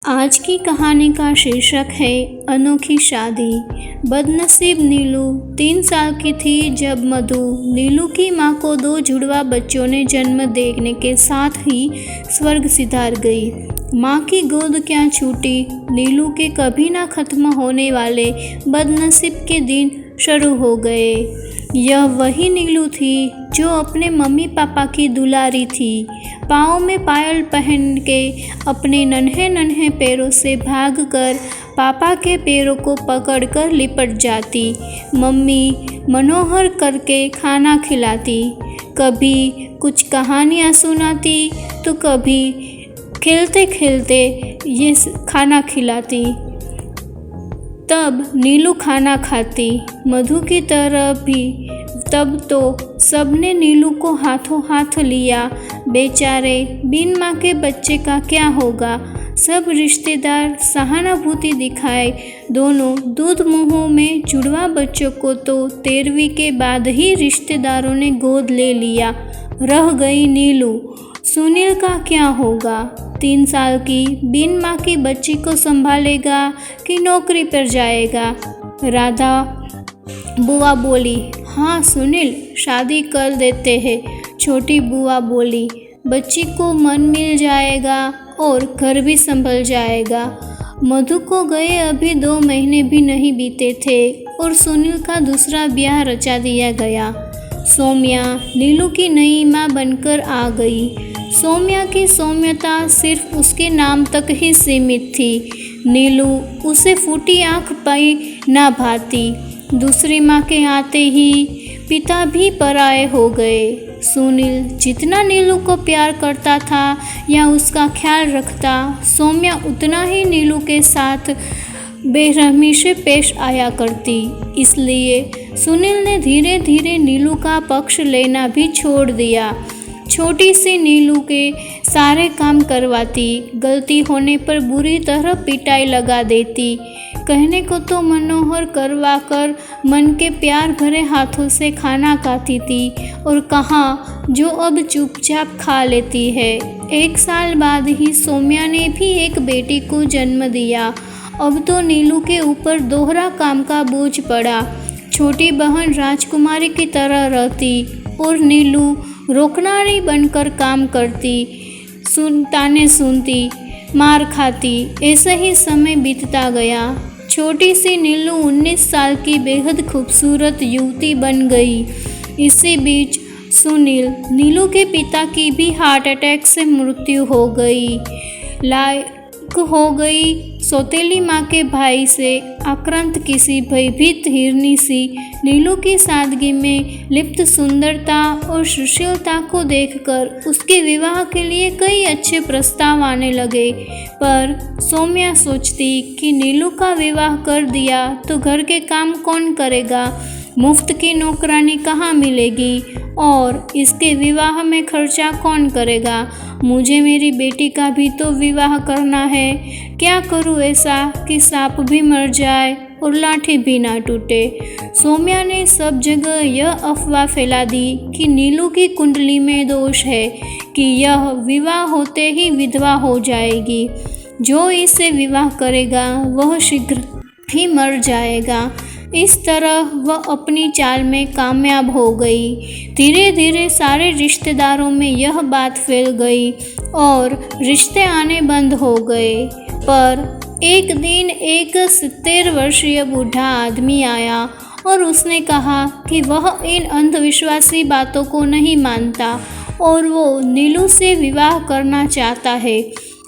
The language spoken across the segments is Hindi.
आज की कहानी का शीर्षक है अनोखी शादी। बदनसीब नीलू 3 साल की थी जब मधु नीलू की मां को 2 जुड़वा बच्चों ने जन्म देने के साथ ही स्वर्ग सिधार गई। मां की गोद क्या छूटी, नीलू के कभी ना खत्म होने वाले बदनसीब के दिन शुरू हो गए। यह वही नीलू थी जो अपने मम्मी पापा की दुलारी थी। पाँव में पायल पहन के अपने नन्हे नन्हे पैरों से भागकर पापा के पैरों को पकड़कर लिपट जाती। मम्मी मनोहर करके खाना खिलाती, कभी कुछ कहानियाँ सुनाती तो कभी खेलते खेलते ये खाना खिलाती। तब नीलू खाना खाती, मधु की तरह भी। तब तो सबने नीलू को हाथों हाथ लिया। बेचारे बिन माँ के बच्चे का क्या होगा। सब रिश्तेदार सहानुभूति दिखाए। दोनों दूध मुंहों में जुड़वा बच्चों को तो 13वीं के बाद ही रिश्तेदारों ने गोद ले लिया। रह गई नीलू। सुनील का क्या होगा। 3 साल की बिन माँ की बच्ची को संभालेगा कि नौकरी पर जाएगा। राधा बुआ बोली, हाँ सुनील, शादी कर देते हैं। छोटी बुआ बोली, बच्ची को मन मिल जाएगा और घर भी संभल जाएगा। मधु को गए अभी 2 महीने भी नहीं बीते थे और सुनील का दूसरा ब्याह रचा दिया गया। सौम्या नीलू की नई माँ बनकर आ गई। सौम्या की सौम्यता सिर्फ उसके नाम तक ही सीमित थी। नीलू उसे फूटी आँख पाई ना भाती। दूसरी माँ के आते ही पिता भी पराये हो गए। सुनील जितना नीलू को प्यार करता था या उसका ख्याल रखता, सौम्या उतना ही नीलू के साथ बेरहमी से पेश आया करती। इसलिए सुनील ने धीरे धीरे नीलू का पक्ष लेना भी छोड़ दिया। छोटी सी नीलू के सारे काम करवाती, गलती होने पर बुरी तरह पिटाई लगा देती। कहने को तो मनोहर करवा कर मन के प्यार भरे हाथों से खाना खाती थी और कहाँ जो अब चुपचाप खा लेती है। 1 साल बाद ही सौम्या ने भी एक बेटी को जन्म दिया। अब तो नीलू के ऊपर दोहरा काम का बोझ पड़ा। छोटी बहन राजकुमारी की तरह रहती और नीलू रोकनारी बनकर काम करती, ताने सुनती, मार खाती। ऐसे ही समय बीतता गया। छोटी सी नीलू 19 साल की बेहद खूबसूरत युवती बन गई। इसी बीच सुनील, नीलू के पिता की भी हार्ट अटैक से मृत्यु हो गई। लायक हो गई सौतेली माँ के भाई से आक्रांत किसी भयभीत हिरनी सी नीलू की सादगी में लिप्त सुंदरता और सुशीलता को देखकर उसके विवाह के लिए कई अच्छे प्रस्ताव आने लगे। पर सौम्या सोचती कि नीलू का विवाह कर दिया तो घर के काम कौन करेगा, मुफ्त की नौकरानी कहाँ मिलेगी और इसके विवाह में खर्चा कौन करेगा। मुझे मेरी बेटी का भी तो विवाह करना है। क्या करूँ ऐसा कि सांप भी मर जाए और लाठी भी ना टूटे। सौम्या ने सब जगह यह अफवाह फैला दी कि नीलू की कुंडली में दोष है कि यह विवाह होते ही विधवा हो जाएगी। जो इससे विवाह करेगा वह शीघ्र ही मर जाएगा। इस तरह वह अपनी चाल में कामयाब हो गई। धीरे धीरे सारे रिश्तेदारों में यह बात फैल गई और रिश्ते आने बंद हो गए। पर एक दिन एक 70 वर्षीय बूढ़ा आदमी आया और उसने कहा कि वह इन अंधविश्वासी बातों को नहीं मानता और वो नीलू से विवाह करना चाहता है।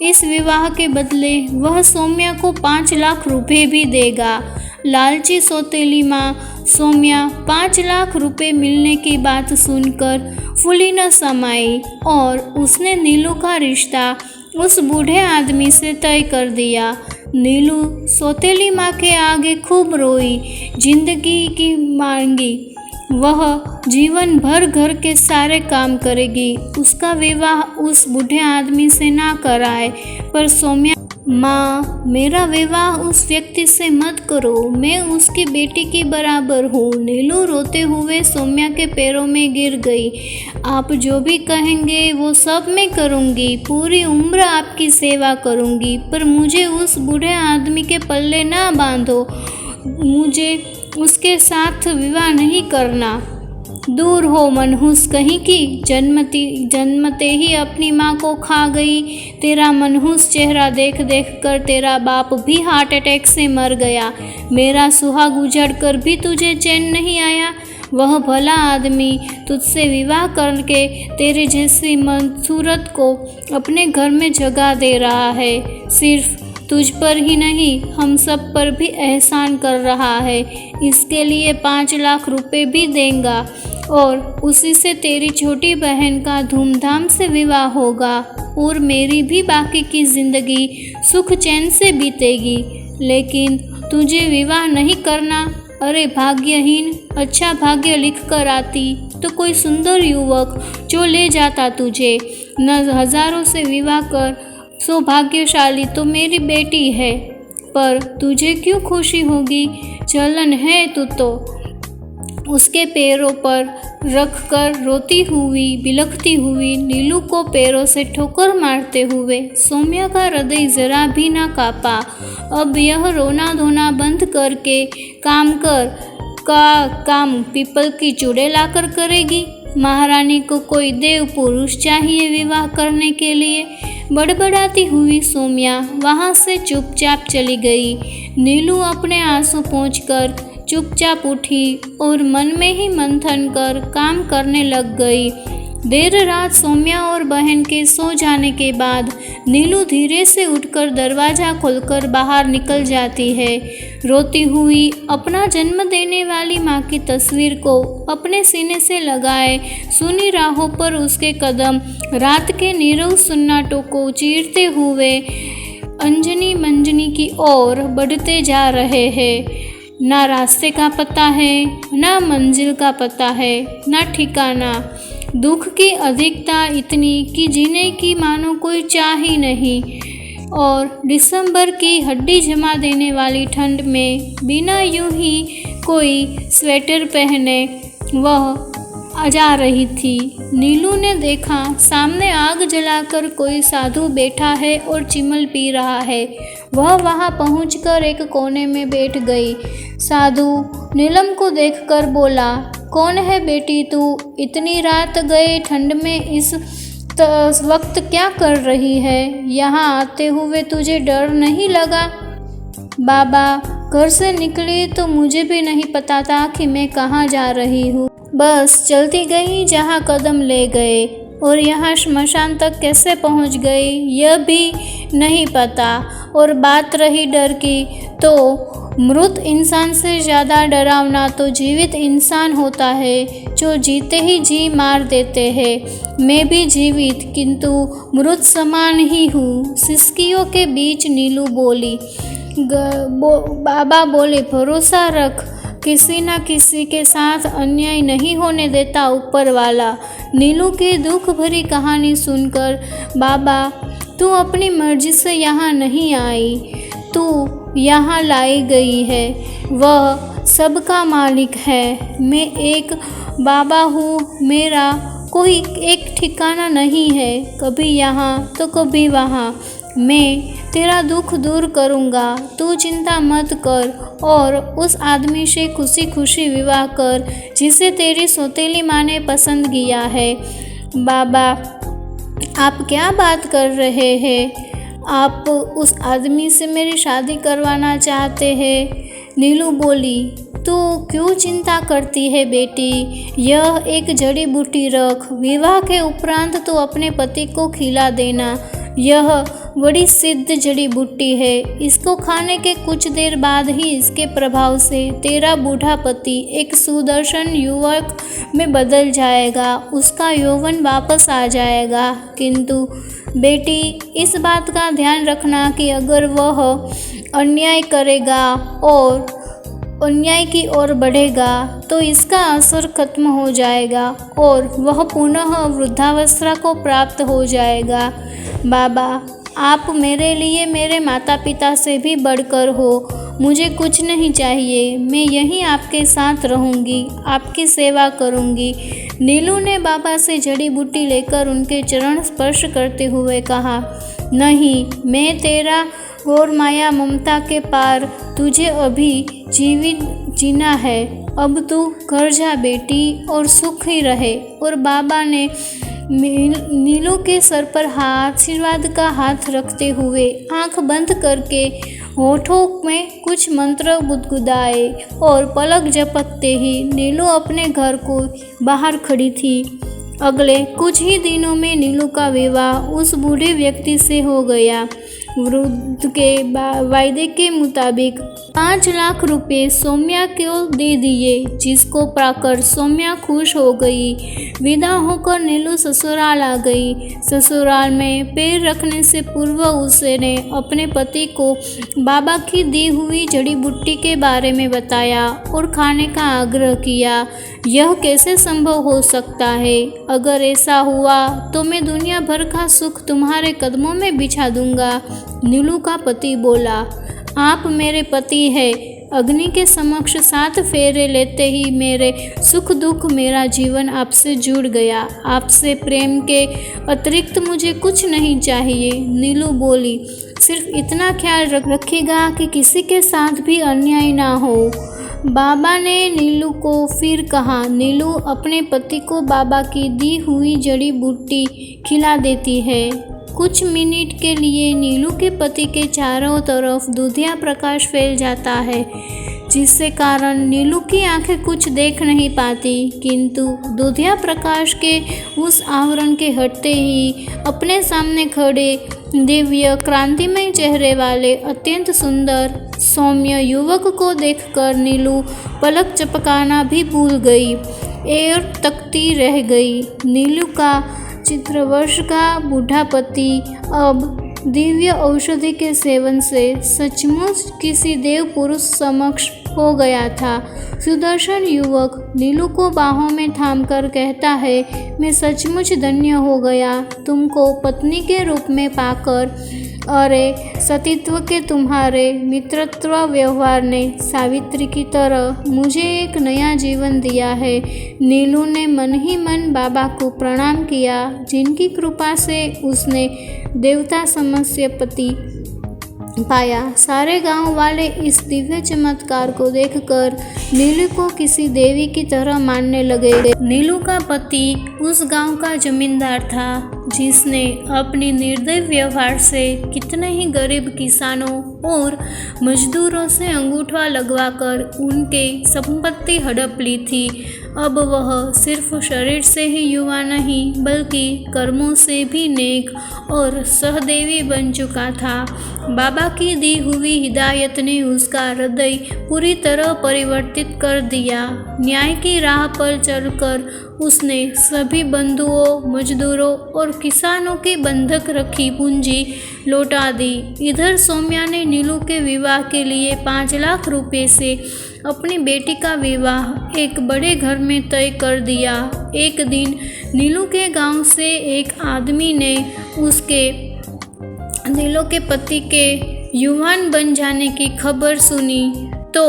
इस विवाह के बदले वह सौम्या को 5 लाख रुपए भी देगा। लालची सौतेली माँ सौम्या 5 लाख रुपए मिलने की बात सुनकर फूली न समाई और उसने नीलू का रिश्ता उस बूढ़े आदमी से तय कर दिया। नीलू सौतेली माँ के आगे खूब रोई, जिंदगी की मांगी। वह जीवन भर घर के सारे काम करेगी। उसका विवाह उस बूढ़े आदमी से ना कराए, पर सौम्या माँ, मेरा विवाह उस व्यक्ति से मत करो, मैं उसकी बेटी की बराबर हूँ। नीलू रोते हुए सौम्या के पैरों में गिर गई। आप जो भी कहेंगे वो सब मैं करूँगी, पूरी उम्र आपकी सेवा करूँगी, पर मुझे उस बूढ़े आदमी के पल्ले ना बांधो। मुझे उसके साथ विवाह नहीं करना। दूर हो मनहूस कहीं की, जन्मते ही अपनी माँ को खा गई। तेरा मनहूस चेहरा देख देख कर तेरा बाप भी हार्ट अटैक से मर गया। मेरा सुहाग उजड़ कर भी तुझे चैन नहीं आया। वह भला आदमी तुझसे विवाह करके तेरे जैसी मनसूरत को अपने घर में जगह दे रहा है। सिर्फ तुझ पर ही नहीं, हम सब पर भी एहसान कर रहा है। इसके लिए 5 लाख रुपए भी देगा और उसी से तेरी छोटी बहन का धूमधाम से विवाह होगा और मेरी भी बाकी की जिंदगी सुख चैन से बीतेगी। लेकिन तुझे विवाह नहीं करना। अरे भाग्यहीन, अच्छा भाग्य लिख कर आती तो कोई सुंदर युवक जो ले जाता तुझे। न हजारों से विवाह कर, सौभाग्यशाली तो मेरी बेटी है। पर तुझे क्यों खुशी होगी? जलन है तू तो। उसके पैरों पर रख कर रोती हुई बिलखती हुई नीलू को पैरों से ठोकर मारते हुए सौम्या का हृदय जरा भी ना कांपा। अब यह रोना धोना बंद करके काम पीपल की चूड़े लाकर करेगी। महारानी को कोई देव पुरुष चाहिए विवाह करने के लिए। बड़बड़ाती हुई सौम्या वहाँ से चुपचाप चली गई। नीलू अपने आंसू पोंछकर चुपचाप उठी और मन में ही मंथन कर काम करने लग गई। देर रात सौम्या और बहन के सो जाने के बाद नीलू धीरे से उठकर दरवाज़ा खोलकर बाहर निकल जाती है। रोती हुई अपना जन्म देने वाली माँ की तस्वीर को अपने सीने से लगाए सुनी राहों पर उसके कदम रात के नीरव सन्नाटों को चीरते हुए अंजनी मंजनी की ओर बढ़ते जा रहे हैं। ना रास्ते का पता है, ना मंजिल का पता है, ना ठिकाना। दुख की अधिकता इतनी कि जीने की मानो कोई चाह ही नहीं। और दिसंबर की हड्डी जमा देने वाली ठंड में बिना यूं ही कोई स्वेटर पहने वह जा रही थी। नीलू ने देखा सामने आग जलाकर कोई साधु बैठा है और चिमल पी रहा है। वह वहां पहुंचकर एक कोने में बैठ गई। साधु नीलम को देखकर बोला, कौन है बेटी तू? इतनी रात गए ठंड में इस वक्त क्या कर रही है? यहाँ आते हुए तुझे डर नहीं लगा? बाबा, घर से निकली तो मुझे भी नहीं पता था कि मैं कहाँ जा रही हूँ। बस चलती गई जहाँ कदम ले गए और यहाँ श्मशान तक कैसे पहुँच गई यह भी नहीं पता। और बात रही डर की, तो मृत इंसान से ज़्यादा डरावना तो जीवित इंसान होता है जो जीते ही जी मार देते हैं। मैं भी जीवित किंतु मृत समान ही हूँ। सिसकियों के बीच नीलू बोली। बाबा बोले, भरोसा रख, किसी न किसी के साथ अन्याय नहीं होने देता ऊपर वाला। नीलू की दुख भरी कहानी सुनकर, बाबा तू अपनी मर्जी से यहाँ नहीं आई, तू यहाँ लाई गई है। वह सबका मालिक है। मैं एक बाबा हूँ, मेरा कोई एक ठिकाना नहीं है, कभी यहाँ तो कभी वहाँ। मैं तेरा दुख दूर करूँगा, तू चिंता मत कर और उस आदमी से खुशी खुशी विवाह कर जिसे तेरी सौतेली माँ ने पसंद किया है। बाबा, आप क्या बात कर रहे हैं? आप उस आदमी से मेरी शादी करवाना चाहते हैं? नीलू बोली, तू क्यों चिंता करती है बेटी? यह एक जड़ी बूटी रख, विवाह के उपरांत तो अपने पति को खिला देना। यह बड़ी सिद्ध जड़ी बूटी है। इसको खाने के कुछ देर बाद ही इसके प्रभाव से तेरा बूढ़ा पति एक सुदर्शन युवक में बदल जाएगा, उसका यौवन वापस आ जाएगा। किंतु बेटी, इस बात का ध्यान रखना कि अगर वह अन्याय करेगा और अन्याय की ओर बढ़ेगा तो इसका असर खत्म हो जाएगा और वह पुनः वृद्धावस्था को प्राप्त हो जाएगा। बाबा, आप मेरे लिए मेरे माता पिता से भी बढ़कर हो। मुझे कुछ नहीं चाहिए, मैं यहीं आपके साथ रहूँगी, आपकी सेवा करूँगी। नीलू ने बाबा से जड़ी बूटी लेकर उनके चरण स्पर्श करते हुए कहा, नहीं, मैं तेरा और माया ममता के पार, तुझे अभी जीवित जीना है। अब तू घर जा बेटी और सुख ही रहे। और बाबा ने नीलू के सर पर आशीर्वाद का हाथ रखते हुए आंख बंद करके होठों में कुछ मंत्र गुदगुदाए और पलक झपकते ही नीलू अपने घर को बाहर खड़ी थी। अगले कुछ ही दिनों में नीलू का विवाह उस बूढ़े व्यक्ति से हो गया। वृद्ध के वायदे के मुताबिक 5 लाख रुपए सौम्या को दे दिए, जिसको पाकर सौम्या खुश हो गई। विदा होकर नीलू ससुराल आ गई। ससुराल में पैर रखने से पूर्व उसने अपने पति को बाबा की दी हुई जड़ी बूटी के बारे में बताया और खाने का आग्रह किया। यह कैसे संभव हो सकता है? अगर ऐसा हुआ तो मैं दुनिया भर का सुख तुम्हारे कदमों में बिछा दूंगा। नीलू का पति बोला, आप मेरे पति हैं। अग्नि के समक्ष 7 फेरे लेते ही मेरे सुख दुख, मेरा जीवन आपसे जुड़ गया। आपसे प्रेम के अतिरिक्त मुझे कुछ नहीं चाहिए। नीलू बोली, सिर्फ इतना ख्याल रखिएगा कि किसी के साथ भी अन्याय ना हो। बाबा ने नीलू को फिर कहा। नीलू अपने पति को बाबा की दी हुई जड़ी बूटी खिला देती है। कुछ मिनट के लिए नीलू के पति के चारों तरफ दूधिया प्रकाश फैल जाता है, जिससे कारण नीलू की आंखें कुछ देख नहीं पाती। किंतु दूधिया प्रकाश के उस आवरण के हटते ही अपने सामने खड़े दिव्य क्रांतिमय चेहरे वाले अत्यंत सुंदर सौम्य युवक को देखकर नीलू पलक झपकाना भी भूल गई और तकती रह गई। नीलू का 4 वर्ष का बूढ़ा पति अब दिव्य औषधि के सेवन से सचमुच किसी देव पुरुष समक्ष हो गया था। सुदर्शन युवक नीलू को बाहों में थामकर कहता है, मैं सचमुच धन्य हो गया तुमको पत्नी के रूप में पाकर। अरे सतीत्व के तुम्हारे मित्रत्व व्यवहार ने सावित्री की तरह मुझे एक नया जीवन दिया है। नीलू ने मन ही मन बाबा को प्रणाम किया, जिनकी कृपा से उसने देवता समस्य पति पाया। सारे गांव वाले इस दिव्य चमत्कार को देखकर नीलू को किसी देवी की तरह मानने लगे। नीलू का पति उस गांव का जमींदार था, जिसने अपनी निर्दयी व्यवहार से कितने ही गरीब किसानों और मजदूरों से अंगूठा लगवाकर उनके संपत्ति हड़प ली थी। अब वह सिर्फ शरीर से ही युवा नहीं, बल्कि कर्मों से भी नेक और सहदेवी बन चुका था। बाबा की दी हुई हिदायत ने उसका हृदय पूरी तरह परिवर्तित कर दिया। न्याय की राह पर चलकर उसने सभी बंधुओं, मजदूरों और किसानों की बंधक रखी पूंजी लौटा दी। इधर सौम्या ने नीलू के विवाह के लिए 5 लाख रुपए से अपनी बेटी का विवाह एक बड़े घर में तय कर दिया। एक दिन नीलू के गांव से एक आदमी ने उसके नीलू के पति के युवान बन जाने की खबर सुनी तो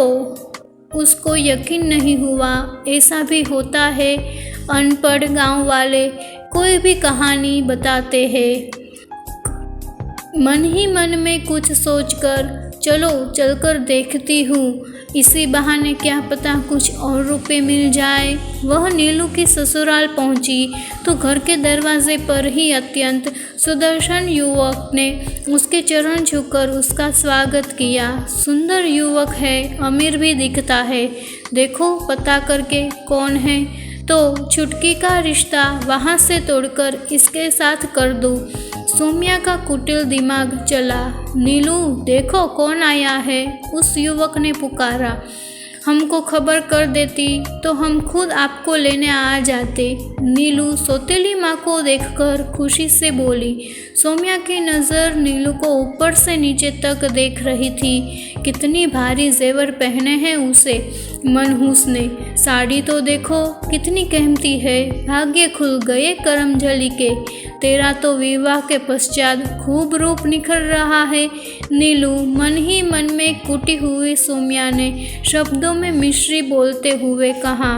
उसको यकीन नहीं हुआ। ऐसा भी होता है, अनपढ़ गांव वाले कोई भी कहानी बताते हैं। मन ही मन में कुछ सोचकर चलो चलकर देखती हूँ, इसी बहाने क्या पता कुछ और रुपए मिल जाए। वह नीलू की ससुराल पहुंची तो घर के दरवाजे पर ही अत्यंत सुदर्शन युवक ने उसके चरण छूकर उसका स्वागत किया। सुंदर युवक है, अमीर भी दिखता है, देखो पता करके कौन है तो छुटकी का रिश्ता वहाँ से तोड़कर इसके साथ कर दूँ। सौम्या का कुटिल दिमाग चला। नीलू देखो कौन आया है, उस युवक ने पुकारा। हमको खबर कर देती तो हम खुद आपको लेने आ जाते। नीलू सौतेली माँ को देखकर खुशी से बोली। सौम्या की नज़र नीलू को ऊपर से नीचे तक देख रही थी। कितनी भारी जेवर पहने हैं उसे, मनहूस ने। साड़ी तो देखो कितनी कीमती है। भाग्य खुल गए करमजली के। तेरा तो विवाह के पश्चात खूब रूप निखर रहा है। नीलू मन ही मन में कुटी हुई सौम्या ने शब्दों में मिश्री बोलते हुए कहा,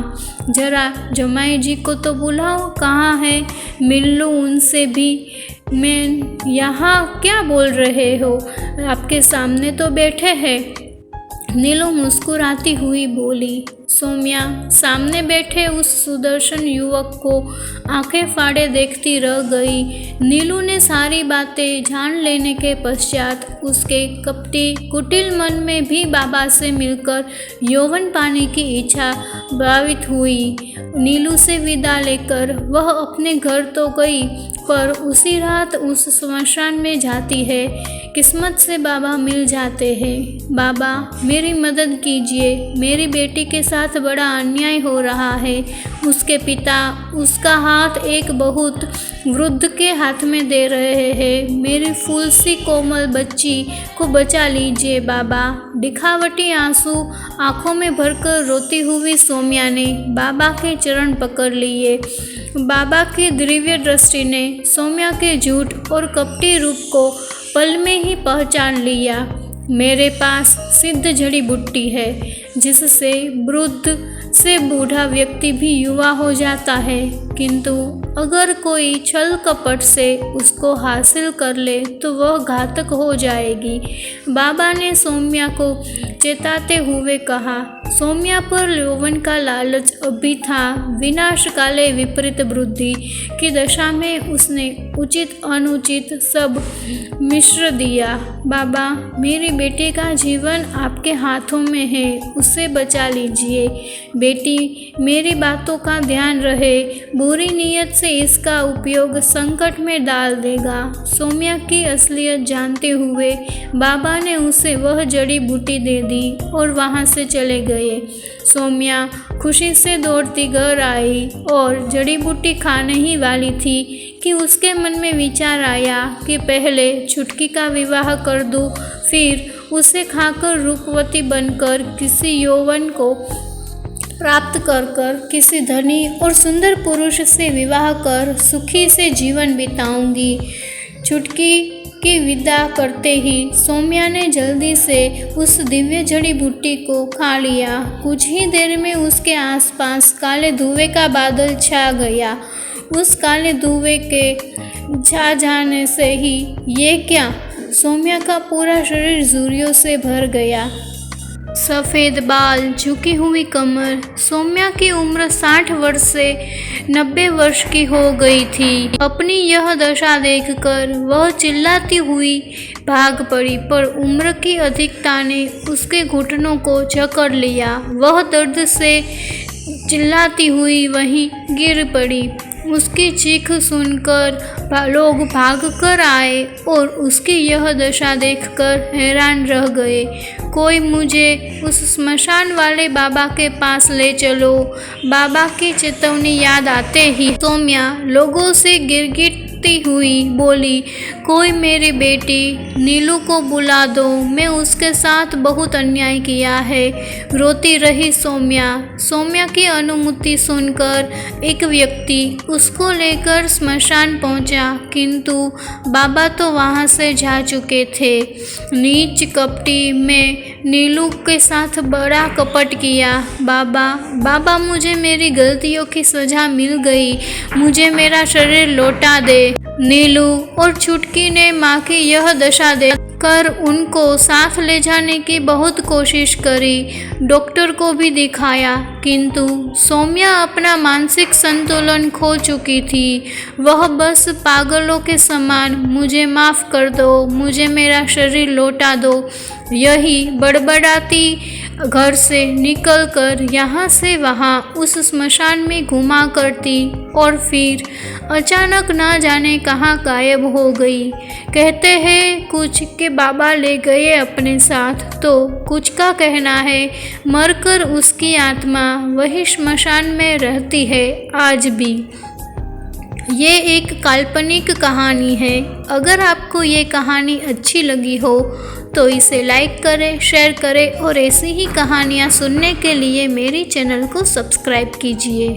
जरा जमाई जी को तो बुलाओ, कहाँ है? मिल लूँ उनसे भी। मैं यहाँ क्या बोल रहे हो, आपके सामने तो बैठे हैं। नीलू मुस्कुराती हुई बोली। सौम्या सामने बैठे उस सुदर्शन युवक को आंखें फाड़े देखती रह गई। नीलू ने सारी बातें जान लेने के पश्चात उसके कपटी कुटिल मन में भी बाबा से मिलकर यौवन पाने की इच्छा भावित हुई। नीलू से विदा लेकर वह अपने घर तो गई, पर उसी रात उस स्मशान में जाती है। किस्मत से बाबा मिल जाते हैं। बाबा मेरी मदद कीजिए, मेरी बेटी के साथ बड़ा अन्याय हो रहा है। उसके पिता उसका हाथ एक बहुत वृद्ध के हाथ में दे रहे हैं। मेरी फूल सी कोमल बच्ची को बचा लीजिए बाबा। दिखावटी आंसू आंखों में भरकर रोती हुई सौम्या ने बाबा के चरण पकड़ लिए। बाबा की दिव्य दृष्टि ने सौम्या के झूठ और कपटी रूप को पल में ही पहचान लिया। मेरे पास सिद्ध जड़ी बूटी है जिससे वृद्ध से बूढ़ा व्यक्ति भी युवा हो जाता है, किंतु अगर कोई छल कपट से उसको हासिल कर ले तो वह घातक हो जाएगी। बाबा ने सौम्या को चेताते हुए कहा। सौम्या पर यौवन का लालच अभी था। विनाश काले विपरीत बुद्धि की दशा में उसने उचित अनुचित सब मिश्र दिया। बाबा मेरी बेटी का जीवन आपके हाथों में है, उसे बचा लीजिए। बेटी मेरी बातों का ध्यान रहे, बुरी नीयत से इसका उपयोग संकट में डाल देगा। सौम्या की असलियत जानते हुए बाबा ने उसे वह जड़ी बूटी दे दी और वहाँ से चले गए। सौम्या खुशी से दौड़ती घर आई और जड़ी बूटी खाने ही वाली थी कि उसके मन में विचार आया कि पहले छुटकी का विवाह कर दूं, फिर उसे खाकर रूपवती बनकर किसी यौवन को प्राप्त कर किसी धनी और सुंदर पुरुष से विवाह कर सुखी से जीवन बिताऊंगी। छुटकी की विदा करते ही सौम्या ने जल्दी से उस दिव्य जड़ी बूटी को खा लिया। कुछ ही देर में उसके आसपास काले धुएं का बादल छा गया। उस काले धुएं के छा जाने से ही ये क्या, सौम्या का पूरा शरीर झुर्रियों से भर गया। सफ़ेद बाल, झुकी हुई कमर। सौम्या की उम्र 60 वर्ष से 90 वर्ष की हो गई थी। अपनी यह दशा देखकर वह चिल्लाती हुई भाग पड़ी, पर उम्र की अधिकता ने उसके घुटनों को जकड़ लिया। वह दर्द से चिल्लाती हुई वहीं गिर पड़ी। उसकी चीख सुनकर लोग भागकर आए और उसकी यह दशा देखकर हैरान रह गए। कोई मुझे उस स्मशान वाले बाबा के पास ले चलो। बाबा की चेतावनी याद आते ही सौम्या लोगों से गिड़गिड़ती हुई बोली, कोई मेरी बेटी नीलू को बुला दो, मैं उसके साथ बहुत अन्याय किया है। रोती रही सौम्या की अनुमति सुनकर एक व्यक्ति उसको लेकर स्मशान पहुंचा, किंतु बाबा तो वहां से जा चुके थे। नीच कपटी में नीलू के साथ बड़ा कपट किया। बाबा मुझे मेरी गलतियों की सजा मिल गई, मुझे मेरा शरीर लौटा दे। नीलू और छुटकी ने माँ की यह दशा देखकर उनको साथ ले जाने की बहुत कोशिश करी, डॉक्टर को भी दिखाया, किंतु सौम्या अपना मानसिक संतुलन खो चुकी थी। वह बस पागलों के समान मुझे माफ़ कर दो, मुझे मेरा शरीर लौटा दो, यही बड़बड़ाती घर से निकलकर यहाँ से वहाँ उस स्मशान में घुमा करती और फिर अचानक ना जाने कहाँ गायब हो गई। कहते हैं कुछ के बाबा ले गए अपने साथ, तो कुछ का कहना है मरकर उसकी आत्मा वही स्मशान में रहती है आज भी। ये एक काल्पनिक कहानी है। अगर आपको ये कहानी अच्छी लगी हो तो इसे लाइक करें, शेयर करें और ऐसी ही कहानियाँ सुनने के लिए मेरी चैनल को सब्सक्राइब कीजिए।